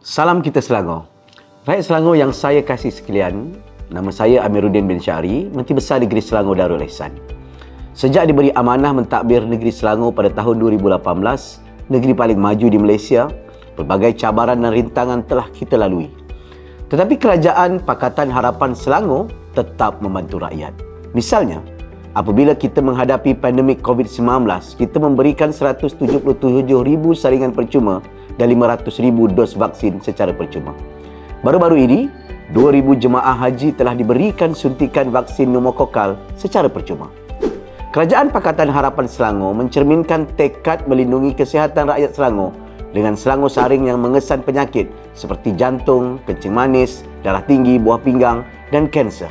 Salam kita Selangor. Rakyat Selangor yang saya kasih sekalian, nama saya Amiruddin bin Syari, Menteri Besar Negeri Selangor Darul Ihsan. Sejak diberi amanah mentadbir Negeri Selangor pada tahun 2018, negeri paling maju di Malaysia, pelbagai cabaran dan rintangan telah kita lalui. Tetapi Kerajaan Pakatan Harapan Selangor tetap membantu rakyat. Misalnya, apabila kita menghadapi pandemik COVID-19, kita memberikan 177,000 saringan percuma dan 500,000 dos vaksin secara percuma. Baru-baru ini, 2,000 jemaah haji telah diberikan suntikan vaksin pneumokokal secara percuma. Kerajaan Pakatan Harapan Selangor mencerminkan tekad melindungi kesihatan rakyat Selangor dengan Selangor Saring yang mengesan penyakit seperti jantung, kencing manis, darah tinggi, buah pinggang dan kanser.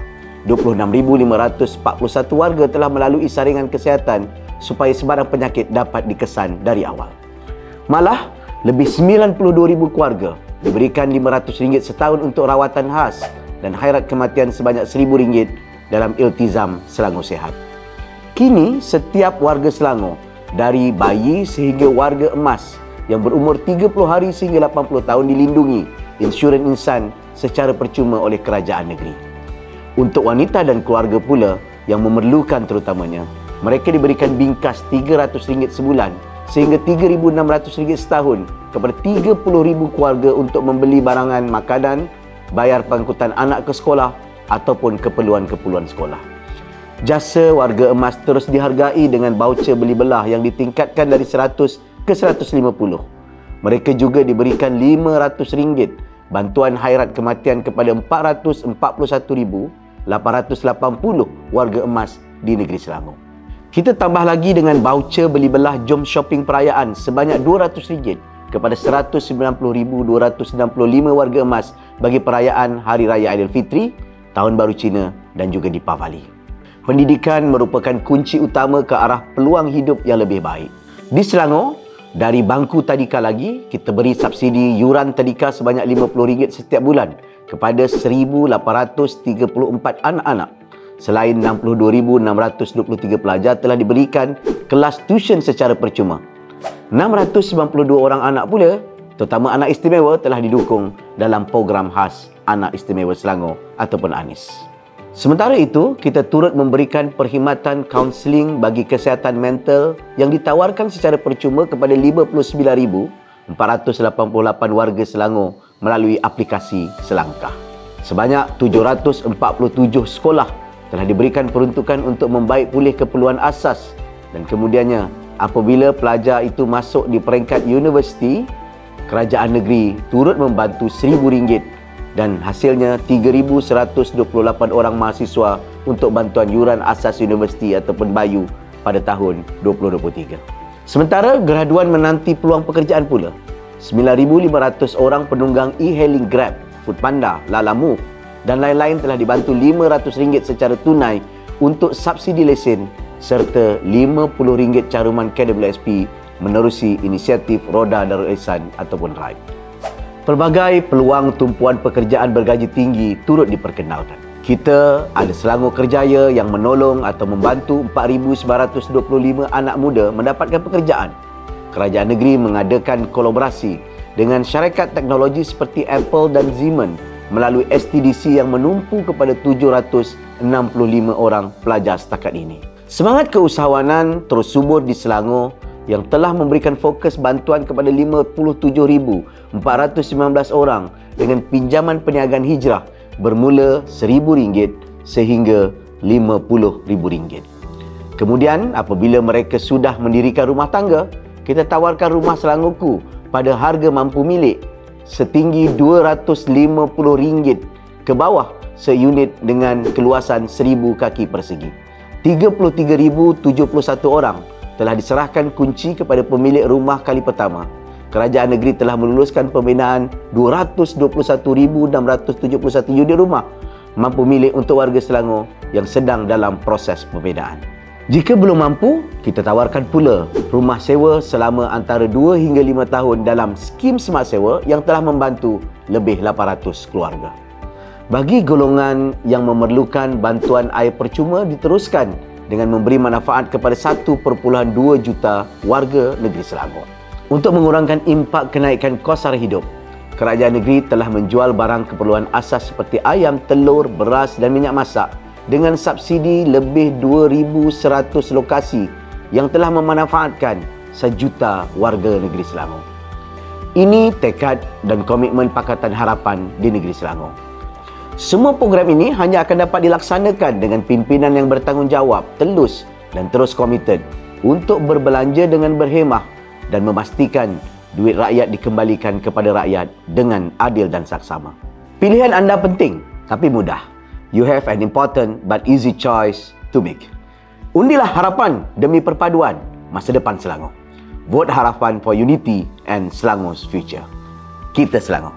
26,541 warga telah melalui saringan kesihatan supaya sebarang penyakit dapat dikesan dari awal. Malah, lebih 92,000 keluarga diberikan RM500 setahun untuk rawatan khas dan khairat kematian sebanyak RM1,000 dalam iltizam Selangor Sihat. Kini, setiap warga Selangor, dari bayi sehingga warga emas yang berumur 30 hari sehingga 80 tahun dilindungi insurans insan secara percuma oleh kerajaan negeri. Untuk wanita dan keluarga pula yang memerlukan terutamanya, mereka diberikan bingkas RM300 sebulan sehingga RM3,600 setahun kepada 30,000 keluarga untuk membeli barangan makanan, bayar pengangkutan anak ke sekolah ataupun keperluan-keperluan sekolah. Jasa warga emas terus dihargai dengan baucer beli belah yang ditingkatkan dari 100 ke 150. Mereka juga diberikan RM500 bantuan khairat kematian kepada 441,880 warga emas di negeri Selangor. Kita tambah lagi dengan baucer beli belah jom shopping perayaan sebanyak RM200 kepada 190,265 warga emas bagi perayaan Hari Raya Aidilfitri, Tahun Baru Cina dan juga Deepavali. Pendidikan merupakan kunci utama ke arah peluang hidup yang lebih baik. Di Selangor, dari bangku tadika lagi, kita beri subsidi yuran tadika sebanyak RM50 setiap bulan kepada 1,834 anak-anak. Selain 62,623 pelajar telah diberikan kelas tuition secara percuma. 692 orang anak pula, terutama anak istimewa, telah didukung dalam program khas Anak Istimewa Selangor ataupun ANIS. Sementara itu, kita turut memberikan perkhidmatan kaunseling bagi kesihatan mental yang ditawarkan secara percuma kepada 59,488 warga Selangor melalui aplikasi Selangkah. Sebanyak 747 sekolah telah diberikan peruntukan untuk membaik pulih keperluan asas dan kemudiannya apabila pelajar itu masuk di peringkat universiti, kerajaan negeri turut membantu RM1,000 dan hasilnya 3,128 orang mahasiswa untuk bantuan yuran asas universiti ataupun BAYU pada tahun 2023. Sementara graduan menanti peluang pekerjaan pula. 9,500 orang penunggang e-hailing Grab, Foodpanda, Lalamove dan lain-lain telah dibantu RM500 secara tunai untuk subsidi lesen serta RM50 caruman KWSP menerusi inisiatif Roda Darul Ihsan ataupun RIDE. Pelbagai peluang tumpuan pekerjaan bergaji tinggi turut diperkenalkan. Kita ada Selangor Kerjaya yang menolong atau membantu 4,925 anak muda mendapatkan pekerjaan. Kerajaan negeri mengadakan kolaborasi dengan syarikat teknologi seperti Apple dan Siemens melalui STDC yang menumpu kepada 765 orang pelajar setakat ini. Semangat keusahawanan terus subur di Selangor yang telah memberikan fokus bantuan kepada 57,419 orang dengan pinjaman perniagaan hijrah bermula RM1,000 sehingga RM50,000. Kemudian, apabila mereka sudah mendirikan rumah tangga, kita tawarkan rumah Selangorku pada harga mampu milik setinggi RM250 ke bawah seunit dengan keluasan 1,000 kaki persegi. 33,071 orang telah diserahkan kunci kepada pemilik rumah kali pertama. Kerajaan negeri telah meluluskan pembinaan 221,671 unit rumah mampu milik untuk warga Selangor yang sedang dalam proses pembinaan. Jika belum mampu, kita tawarkan pula rumah sewa selama antara 2 hingga 5 tahun dalam skim Smart Sewa yang telah membantu lebih 800 keluarga. Bagi golongan yang memerlukan bantuan air percuma diteruskan dengan memberi manfaat kepada 1.2 juta warga negeri Selangor. Untuk mengurangkan impak kenaikan kos sara hidup, kerajaan negeri telah menjual barang keperluan asas seperti ayam, telur, beras dan minyak masak dengan subsidi lebih 2,100 lokasi yang telah memanfaatkan 1 juta warga negeri Selangor. Ini tekad dan komitmen Pakatan Harapan di negeri Selangor. Semua program ini hanya akan dapat dilaksanakan dengan pimpinan yang bertanggungjawab, telus dan terus komited untuk berbelanja dengan berhemah dan memastikan duit rakyat dikembalikan kepada rakyat dengan adil dan saksama. Pilihan anda penting tapi mudah. You have an important but easy choice to make. Undilah harapan demi perpaduan masa depan Selangor. Vote harapan for unity and Selangor's future. Kita Selangor.